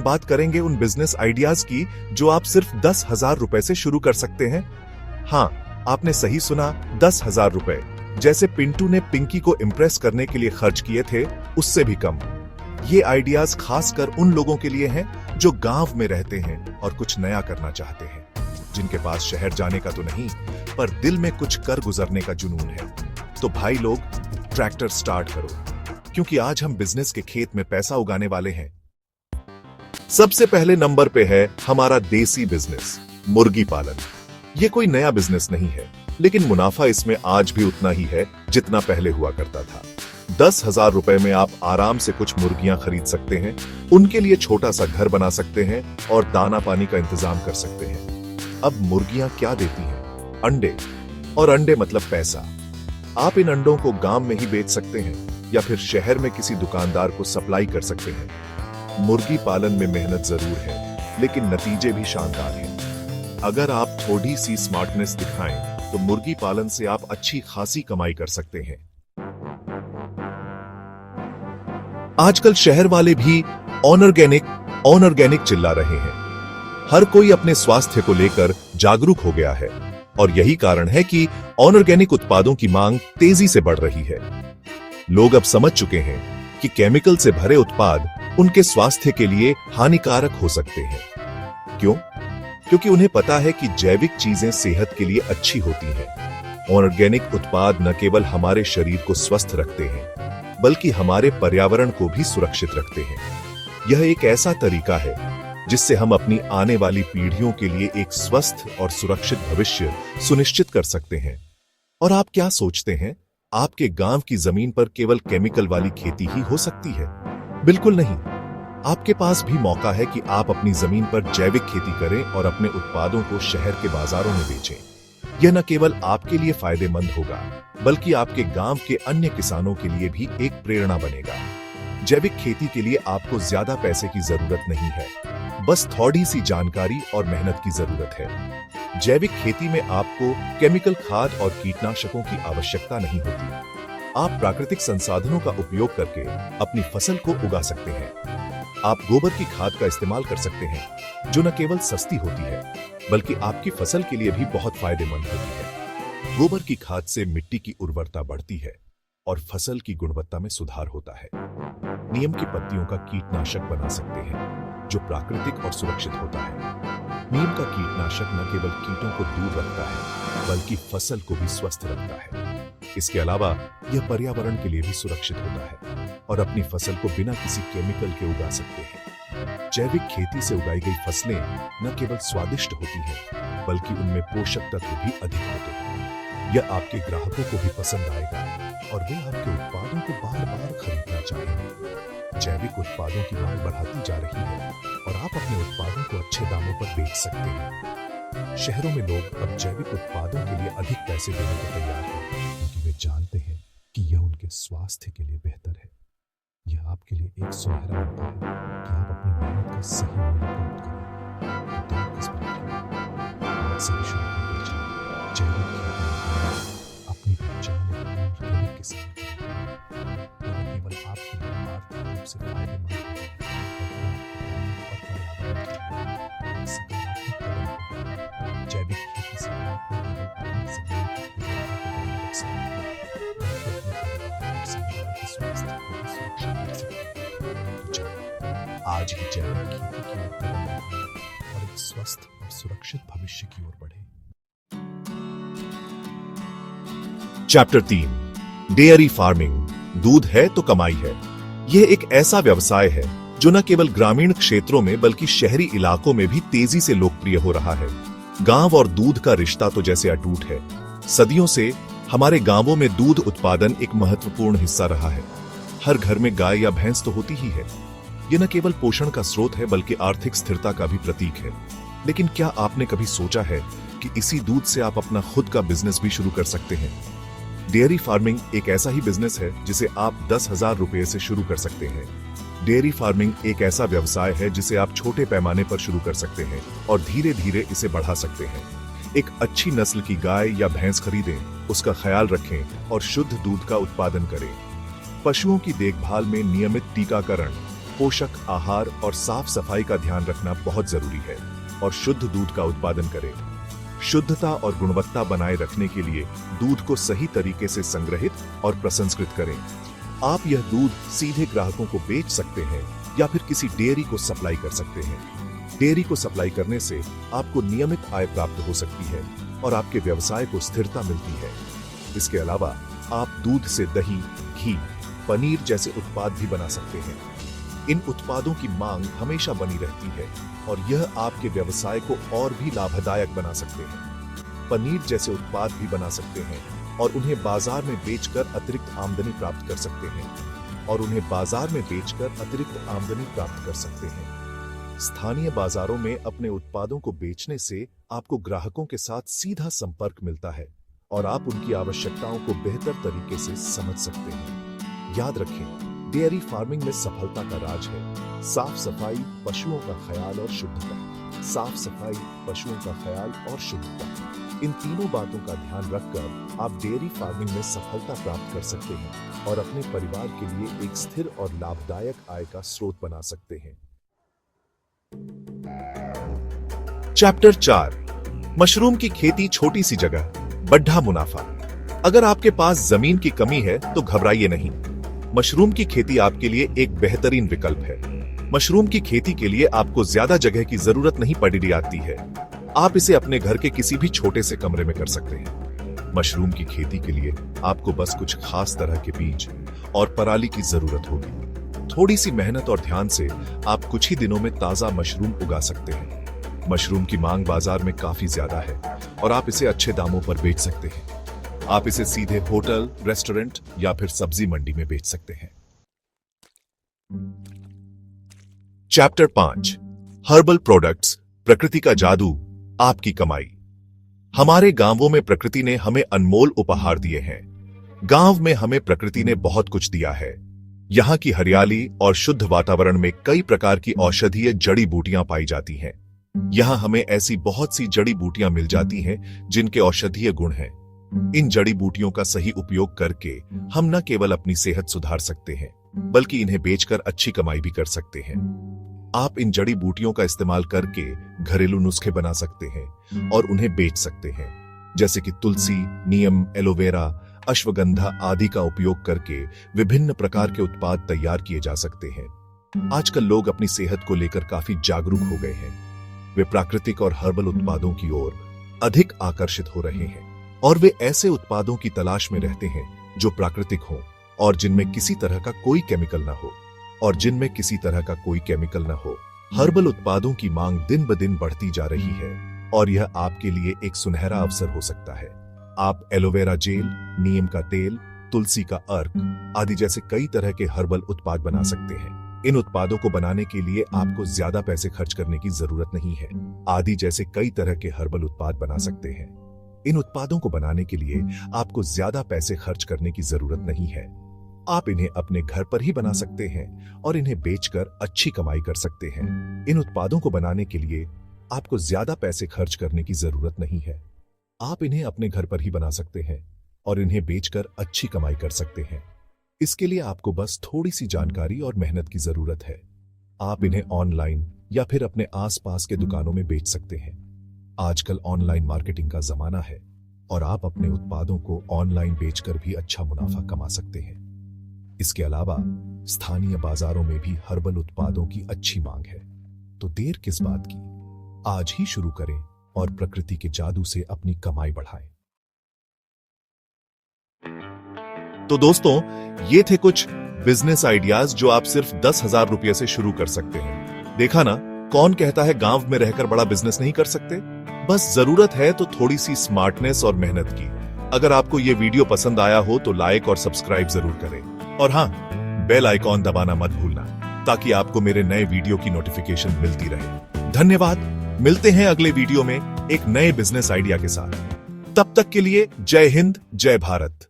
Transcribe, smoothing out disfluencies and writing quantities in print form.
हम बात करेंगे उन बिजनेस आइडियाज की जो आप सिर्फ 10,000 रुपए से शुरू कर सकते हैं। हाँ, आपने सही सुना, 10,000 रुपए। जैसे पिंटू ने पिंकी को इम्प्रेस करने के लिए खर्च किए थे, उससे भी कम। ये आइडियाज खासकर उन लोगों के लिए हैं जो गांव में रहते हैं और कुछ नया करना चाहते हैं, जिनके पास शहर जाने का तो नहीं, पर दिल में कुछ कर गुजरने का जुनून है। तो भाई लोग, ट्रैक्टर स्टार्ट करो, क्योंकि आज हम बिजनेस के खेत में पैसा उगाने वाले हैं। सबसे पहले नंबर पे है हमारा देसी बिजनेस, मुर्गी पालन। ये कोई नया बिजनेस नहीं है, लेकिन मुनाफा इसमें आज भी उतना ही है जितना पहले हुआ करता था। 10,000 रुपए में आप आराम से कुछ मुर्गियां खरीद सकते हैं, उनके लिए छोटा सा घर बना सकते हैं और दाना पानी का इंतजाम कर सकते हैं। अब मुर्गियां क्या देती हैं? अंडे, और अंडे मतलब पैसा। आप इन अंडों को गांव में ही बेच सकते हैं या फिर शहर में किसी दुकानदार को सप्लाई कर सकते हैं। मुर्गी पालन में मेहनत जरूर है, लेकिन नतीजे भी शानदार हैं। अगर आप थोड़ी सी स्मार्टनेस दिखाएं, तो मुर्गी पालन से आप अच्छी खासी कमाई कर सकते हैं। आजकल शहर वाले भी ऑनर्गेनिक चिल्ला रहे हैं। हर कोई अपने स्वास्थ्य को लेकर जागरूक हो गया है, और यही कारण है कि ऑनर्गेनिक उत्पादों की मांग तेजी से बढ़ रही है। लोग अब समझ चुके हैं कि केमिकल से भरे उत्पाद उनके स्वास्थ्य के लिए हानिकारक हो सकते हैं। क्यों? क्योंकि उन्हें पता है कि जैविक चीजें सेहत के लिए अच्छी होती हैं। ऑर्गेनिक उत्पाद न केवल हमारे शरीर को स्वस्थ रखते हैं, बल्कि हमारे पर्यावरण को भी सुरक्षित रखते हैं। यह एक ऐसा तरीका है जिससे हम अपनी आने वाली पीढ़ियों के लिए एक स्वस्थ और सुरक्षित भविष्य सुनिश्चित कर सकते हैं। और आप क्या सोचते हैं, आपके गांव की जमीन पर केवल केमिकल वाली खेती ही हो सकती है? बिल्कुल नहीं। आपके पास भी मौका है कि आप अपनी जमीन पर जैविक खेती करें और अपने उत्पादों को शहर के बाजारों में बेचें। यह न केवल आपके लिए फायदेमंद होगा, बल्कि आपके गांव के अन्य किसानों के लिए भी एक प्रेरणा बनेगा। जैविक खेती के लिए आपको ज्यादा पैसे की जरूरत नहीं है, बस थोड़ी सी जानकारी और मेहनत की जरूरत है। जैविक खेती में आपको केमिकल खाद और कीटनाशकों की आवश्यकता नहीं होती। आप प्राकृतिक संसाधनों का उपयोग करके अपनी फसल को उगा सकते हैं। आप गोबर की खाद का इस्तेमाल कर सकते हैं, जो न केवल सस्ती होती है, बल्कि आपकी फसल के लिए भी बहुत फायदेमंद होती है। गोबर की खाद से मिट्टी की उर्वरता बढ़ती है और फसल की गुणवत्ता में सुधार होता है। नीम की पत्तियों का कीटनाशक बना सकते हैं, जो प्राकृतिक और सुरक्षित होता है। नीम का कीटनाशक न केवल कीटों को दूर रखता है, बल्कि फसल को भी स्वस्थ रखता है। इसके अलावा यह पर्यावरण के लिए भी सुरक्षित होता है और अपनी फसल को बिना किसी केमिकल के उगा सकते हैं। जैविक खेती से उगाई गई फसलें न केवल स्वादिष्ट होती हैं, बल्कि उनमें पोषक तत्व भी अधिक होते हैं। यह आपके ग्राहकों को भी पसंद आएगा और वे आपके उत्पादों को बार-बार खरीदना चाहेंगे। जैविक उत्पादों की मांग बढ़ती जा रही है और आप अपने उत्पादों को अच्छे दामों पर बेच सकते हैं। शहरों में लोग अब जैविक उत्पादों के लिए अधिक पैसे देने को तैयार हैं, क्योंकि वे जानते हैं कि यह उनके स्वास्थ्य के लिए बेहतर है। यह आपके लिए एक सुनहरा मौका है कि आप अपनी मेहनत का सही मूल्य प्राप्त करें। तो देर किस बात की? आज से ही शुरू कर दीजिए। जैविक खेती अपनी पहचान एक ऑर्गेनिक किसान करें। न केवल आपके लिए आर्थिक रूप से फायदेमंद होगा, बल्कि और पर्यावरण के लिए सकारात्मक कदम होगा। जैविक खेती से आप न केवल अपनी जमीन की उर्वरता को बनाए रख सकते हैं, बल्कि अपने परिवार और समुदाय के स्वास्थ्य को भी सुरक्षित रख सकते हैं। तो चलिए आज ही जैविक खेती की ओर कदम बढ़ाएं और एक स्वस्थ और सुरक्षित भविष्य की ओर बढ़ें। Chapter 3, dairy farming. दूध है तो कमाई है। यह एक ऐसा व्यवसाय है जो न केवल ग्रामीण क्षेत्रों में बल्कि शहरी इलाकों में भी तेजी से लोकप्रिय हो रहा है। गांव और दूध का रिश्ता तो जैसे अटूट है। सदियों से हमारे गांवों में दूध उत्पादन एक महत्वपूर्ण हिस्सा रहा है। हर घर में गाय या भैंस तो होती ही है। यह न केवल पोषण का स्रोत है, बल्कि आर्थिक स्थिरता का भी प्रतीक है। लेकिन क्या आपने कभी सोचा है कि इसी दूध से आप अपना खुद का बिजनेस भी शुरू कर सकते हैं? डेयरी फार्मिंग एक ऐसा ही बिजनेस है जिसे आप 10,000 रुपए से शुरू कर सकते हैं। डेयरी फार्मिंग एक ऐसा व्यवसाय है जिसे आप छोटे पैमाने पर शुरू कर सकते हैं और धीरे धीरे इसे बढ़ा सकते हैं। एक अच्छी नस्ल की गाय या भैंस खरीदें, उसका ख्याल रखें और शुद्ध दूध का उत्पादन करें। पशुओं की देखभाल में नियमित टीकाकरण, पोषक आहार और साफ सफाई का ध्यान रखना बहुत जरूरी है और शुद्ध दूध का उत्पादन करें। शुद्धता और गुणवत्ता बनाए रखने के लिए दूध को सही तरीके से संग्रहित और प्रसंस्कृत करें। आप यह दूध सीधे ग्राहकों को बेच सकते हैं या फिर किसी डेयरी को सप्लाई कर सकते हैं। डेयरी को सप्लाई करने से आपको नियमित आय प्राप्त हो सकती है और आपके व्यवसाय को स्थिरता मिलती है। इसके अलावा आप दूध से दही, घी, पनीर जैसे उत्पाद भी बना सकते हैं। इन उत्पादों की मांग हमेशा बनी रहती है और यह आपके व्यवसाय को और भी लाभदायक बना सकते हैं। पनीर जैसे उत्पाद भी बना सकते हैं और उन्हें बाजार में बेचकर अतिरिक्त आमदनी प्राप्त कर सकते हैं। स्थानीय बाजारों में अपने उत्पादों को बेचने से आपको ग्राहकों के साथ सीधा संपर्क मिलता है और आप उनकी आवश्यकताओं को बेहतर तरीके से समझ सकते हैं। याद रखें, डेयरी फार्मिंग में सफलता का राज है साफ सफाई, पशुओं का ख्याल और शुद्धता। साफ सफाई, पशुओं का ख्याल और शुद्धता, इन तीनों बातों का ध्यान रखकर आप डेयरी फार्मिंग में सफलता प्राप्त कर सकते हैं और अपने परिवार के लिए एक स्थिर और लाभदायक आय का स्रोत बना सकते हैं। चैप्टर 4, मशरूम की खेती, छोटी सी जगह, बड़ा मुनाफा। अगर आपके पास जमीन की कमी है तो घबराइए नहीं। मशरूम की खेती आपके लिए एक बेहतरीन विकल्प है। मशरूम की खेती के लिए आपको ज्यादा जगह की जरूरत नहीं पड़ी आती है। आप इसे अपने घर के किसी भी छोटे से कमरे में कर सकते हैं। मशरूम की खेती के लिए आपको बस कुछ खास तरह के बीज और पराली की जरूरत होगी। थोड़ी सी मेहनत और ध्यान से आप कुछ ही दिनों में ताजा मशरूम उगा सकते हैं। मशरूम की मांग बाजार में काफी ज्यादा है और आप इसे अच्छे दामों पर बेच सकते हैं। आप इसे सीधे होटल, रेस्टोरेंट या फिर सब्जी मंडी में बेच सकते हैं। चैप्टर 5, हर्बल प्रोडक्ट्स, प्रकृति का जादू, आपकी कमाई। हमारे गांवों में प्रकृति ने हमें अनमोल उपहार दिए हैं। गांव में हमें प्रकृति ने बहुत कुछ दिया है। यहाँ की हरियाली और शुद्ध वातावरण में कई प्रकार की औषधीय जड़ी बूटियां पाई जाती हैं। यहाँ हमें ऐसी बहुत सी जड़ी बूटियां मिल जाती हैं जिनके औषधीय गुण हैं। इन जड़ी बूटियों का सही उपयोग करके हम न केवल अपनी सेहत सुधार सकते हैं बल्कि इन्हें बेचकर अच्छी कमाई भी कर सकते हैं। आप इन जड़ी बूटियों का इस्तेमाल करके घरेलू नुस्खे बना सकते हैं और उन्हें बेच सकते हैं, जैसे कि तुलसी, नीम, एलोवेरा, अश्वगंधा आदि का उपयोग करके विभिन्न प्रकार के उत्पाद तैयार किए जा सकते हैं। आजकल लोग अपनी सेहत को लेकर काफी जागरूक हो गए हैं। वे प्राकृतिक और हर्बल उत्पादों की ओर अधिक आकर्षित हो रहे हैं और वे ऐसे उत्पादों की तलाश में रहते हैं जो प्राकृतिक हों और जिनमें किसी तरह का कोई केमिकल न हो। हर्बल उत्पादों की मांग दिन ब दिन बढ़ती जा रही है और यह आपके लिए एक सुनहरा अवसर हो सकता है। आप एलोवेरा जेल, नीम का तेल, तुलसी का अर्क आदि जैसे कई तरह के हर्बल उत्पाद बना सकते हैं। इन उत्पादों को बनाने के लिए आपको ज्यादा पैसे खर्च करने की जरूरत नहीं है। आदि जैसे कई तरह के हर्बल उत्पाद बना सकते हैं। इन उत्पादों को बनाने के लिए आपको ज्यादा पैसे खर्च करने की जरूरत नहीं है। आप इन्हें अपने घर पर ही बना सकते हैं और इन्हें बेचकर अच्छी कमाई कर सकते हैं। इन उत्पादों को बनाने के लिए आपको ज्यादा पैसे खर्च करने की जरूरत नहीं है। आप इन्हें अपने घर पर ही बना सकते हैं और इन्हें बेचकर अच्छी कमाई कर सकते हैं। इसके लिए आपको बस थोड़ी सी जानकारी और मेहनत की जरूरत है। आप इन्हें ऑनलाइन या फिर अपने आसपास के दुकानों में बेच सकते हैं। आजकल ऑनलाइन मार्केटिंग का जमाना है और आप अपने उत्पादों को ऑनलाइन बेचकर भी अच्छा मुनाफा कमा सकते हैं। इसके अलावा स्थानीय बाजारों में भी हर्बल उत्पादों की अच्छी मांग है। तो देर किस बात की, आज ही शुरू करें और प्रकृति के जादू से अपनी कमाई बढ़ाएं। तो दोस्तों, ये थे कुछ बिजनेस आइडियाज जो आप सिर्फ 10,000 रुपये से शुरू कर सकते हैं। देखा ना, कौन कहता है गांव में रहकर बड़ा बिजनेस नहीं कर सकते। बस जरूरत है तो थोड़ी सी स्मार्टनेस और मेहनत की। अगर आपको ये वीडियो पसंद आया हो तो लाइक और सब्सक्राइब जरूर करें और हाँ, बेल आइकॉन दबाना मत भूलना ताकि आपको मेरे नए वीडियो की नोटिफिकेशन मिलती रहे। धन्यवाद। मिलते हैं अगले वीडियो में एक नए बिजनेस आइडिया के साथ। तब तक के लिए जय हिंद, जय भारत।